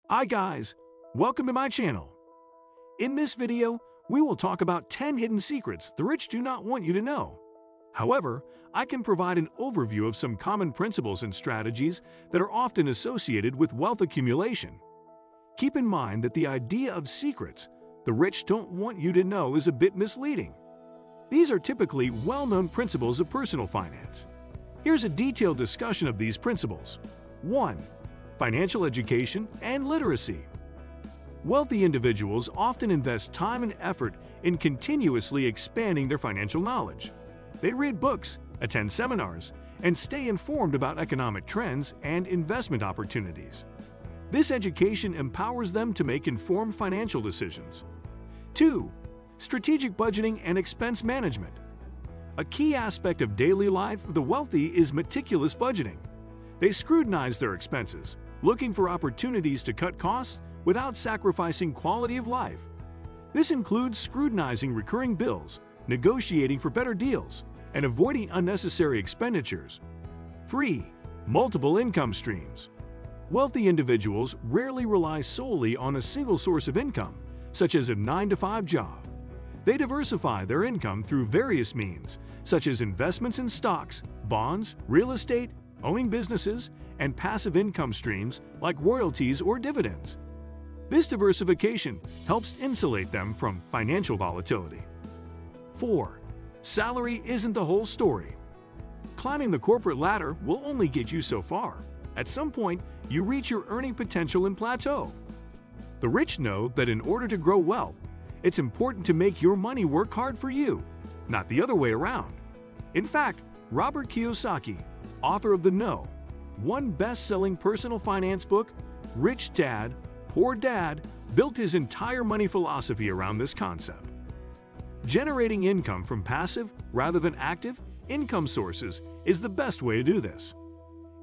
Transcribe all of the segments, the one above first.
Hi guys, welcome to my channel. In this video, we will talk about 10 hidden secrets the rich do not want you to know. However, I can provide an overview of some common principles and strategies that are often associated with wealth accumulation. Keep in mind that the idea of secrets the rich don't want you to know is a bit misleading. These are typically well-known principles of personal finance. Here's a detailed discussion of these principles. 1. Financial education and literacy. Wealthy individuals often invest time and effort in continuously expanding their financial knowledge. They read books, attend seminars, and stay informed about economic trends and investment opportunities. This education empowers them to make informed financial decisions. 2. Strategic budgeting and expense management. A key aspect of daily life for the wealthy is meticulous budgeting. They scrutinize their expenses, looking for opportunities to cut costs without sacrificing quality of life. This includes scrutinizing recurring bills, negotiating for better deals, and avoiding unnecessary expenditures. 3. Multiple income streams. Wealthy individuals rarely rely solely on a single source of income, such as a 9-to-5 job. They diversify their income through various means, such as investments in stocks, bonds, real estate, owning businesses, and passive income streams like royalties or dividends. This diversification helps insulate them from financial volatility. 4. Salary isn't the whole story. Climbing the corporate ladder will only get you so far. At some point, you reach your earning potential and plateau. The rich know that in order to grow wealth, it's important to make your money work hard for you, not the other way around. In fact, Robert Kiyosaki, author of The No. 1 best-selling personal finance book, Rich Dad, Poor Dad, built his entire money philosophy around this concept. Generating income from passive rather than active income sources is the best way to do this.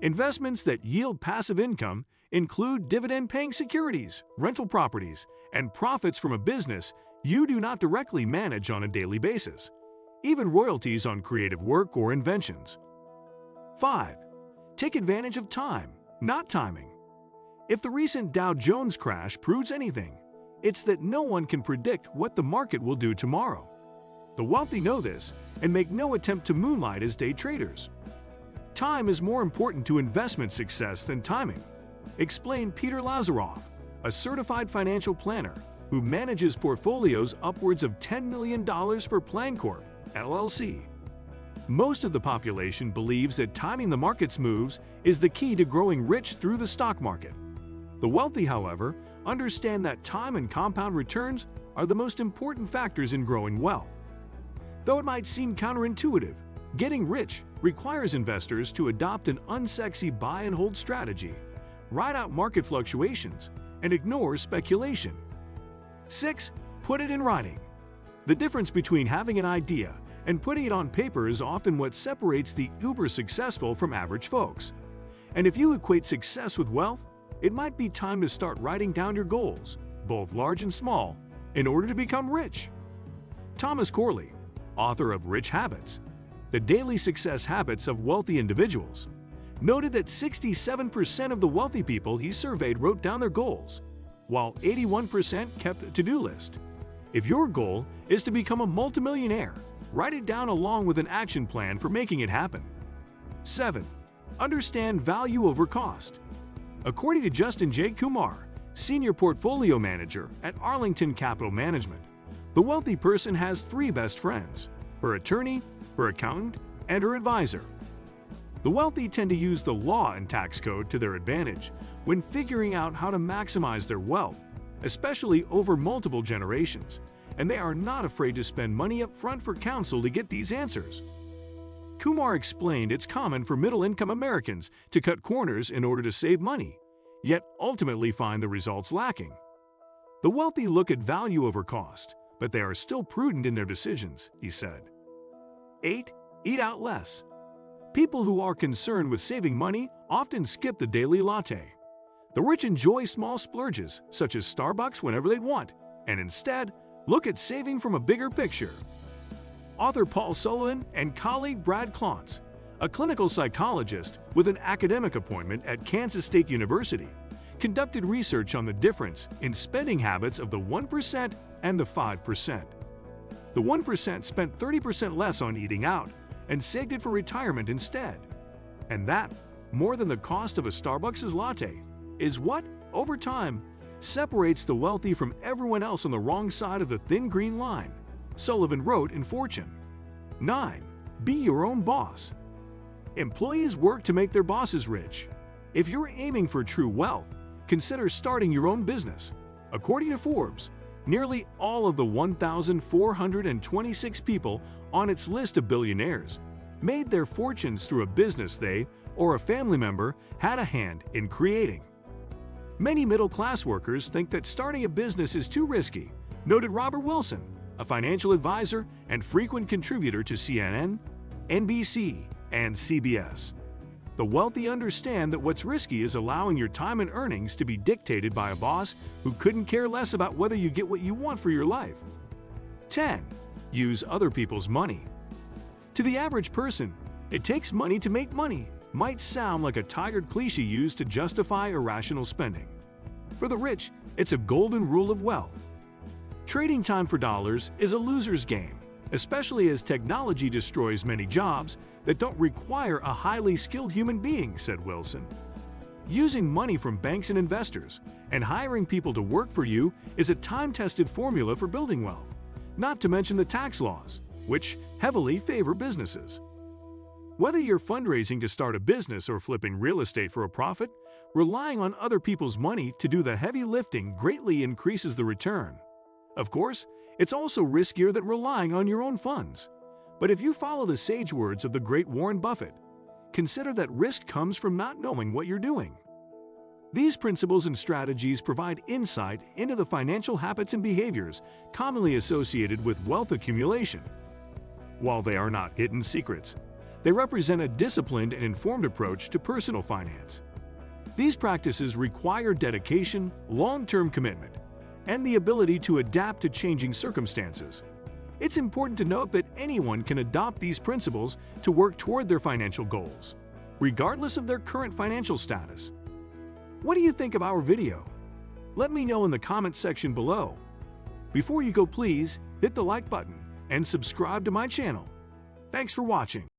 Investments that yield passive income include dividend-paying securities, rental properties, and profits from a business you do not directly manage on a daily basis, even royalties on creative work or inventions. 5. Take advantage of time, not timing. If the recent Dow Jones crash proves anything, it's that no one can predict what the market will do tomorrow. The wealthy know this and make no attempt to moonlight as day traders. Time is more important to investment success than timing, explained Peter Lazaroff, a certified financial planner who manages portfolios upwards of $10 million for PlanCorp, LLC. Most of the population believes that timing the market's moves is the key to growing rich through the stock market. The wealthy, however, understand that time and compound returns are the most important factors in growing wealth. Though it might seem counterintuitive, getting rich requires investors to adopt an unsexy buy-and-hold strategy, ride out market fluctuations, and ignore speculation. 6. Put it in writing. The difference between having an idea and putting it on paper is often what separates the uber-successful from average folks. And if you equate success with wealth, it might be time to start writing down your goals, both large and small, in order to become rich. Thomas Corley, author of Rich Habits, The Daily Success Habits of Wealthy Individuals, noted that 67% of the wealthy people he surveyed wrote down their goals, while 81% kept a to-do list. If your goal is to become a multimillionaire, write it down along with an action plan for making it happen. 7. Understand value over cost. According to Justin J. Kumar, Senior Portfolio Manager at Arlington Capital Management, the wealthy person has 3 best friends: her attorney, her accountant, and her advisor. The wealthy tend to use the law and tax code to their advantage when figuring out how to maximize their wealth, especially over multiple generations, and they are not afraid to spend money up front for counsel to get these answers. Kumar explained it's common for middle-income Americans to cut corners in order to save money, yet ultimately find the results lacking. The wealthy look at value over cost, but they are still prudent in their decisions, he said. 8. Eat out less. People who are concerned with saving money often skip the daily latte. The rich enjoy small splurges, such as Starbucks whenever they want, and instead, look at saving from a bigger picture. Author Paul Sullivan and colleague Brad Klontz, a clinical psychologist with an academic appointment at Kansas State University, conducted research on the difference in spending habits of the 1% and the 5%. The 1% spent 30% less on eating out and saved it for retirement instead. And that, more than the cost of a Starbucks latte, is what, over time, separates the wealthy from everyone else on the wrong side of the thin green line, Sullivan wrote in Fortune. 9. Be your own boss. Employees work to make their bosses rich. If you're aiming for true wealth, consider starting your own business. According to Forbes, nearly all of the 1,426 people on its list of billionaires made their fortunes through a business they or a family member had a hand in creating. Many middle-class workers think that starting a business is too risky, noted Robert Wilson, a financial advisor and frequent contributor to CNN, NBC, and CBS. The wealthy understand that what's risky is allowing your time and earnings to be dictated by a boss who couldn't care less about whether you get what you want for your life. 10. Use other people's money. To the average person, it takes money to make money might sound like a tired cliche used to justify irrational spending. For the rich, it's a golden rule of wealth. Trading time for dollars is a loser's game, especially as technology destroys many jobs that don't require a highly skilled human being, said Wilson. Using money from banks and investors and hiring people to work for you is a time-tested formula for building wealth, not to mention the tax laws, which heavily favor businesses. Whether you're fundraising to start a business or flipping real estate for a profit, relying on other people's money to do the heavy lifting greatly increases the return. Of course, it's also riskier than relying on your own funds. But if you follow the sage words of the great Warren Buffett, consider that risk comes from not knowing what you're doing. These principles and strategies provide insight into the financial habits and behaviors commonly associated with wealth accumulation. While they are not hidden secrets, they represent a disciplined and informed approach to personal finance. These practices require dedication, long-term commitment, and the ability to adapt to changing circumstances. It's important to note that anyone can adopt these principles to work toward their financial goals, regardless of their current financial status. What do you think of our video? Let me know in the comments section below. Before you go, please hit the like button and subscribe to my channel. Thanks for watching.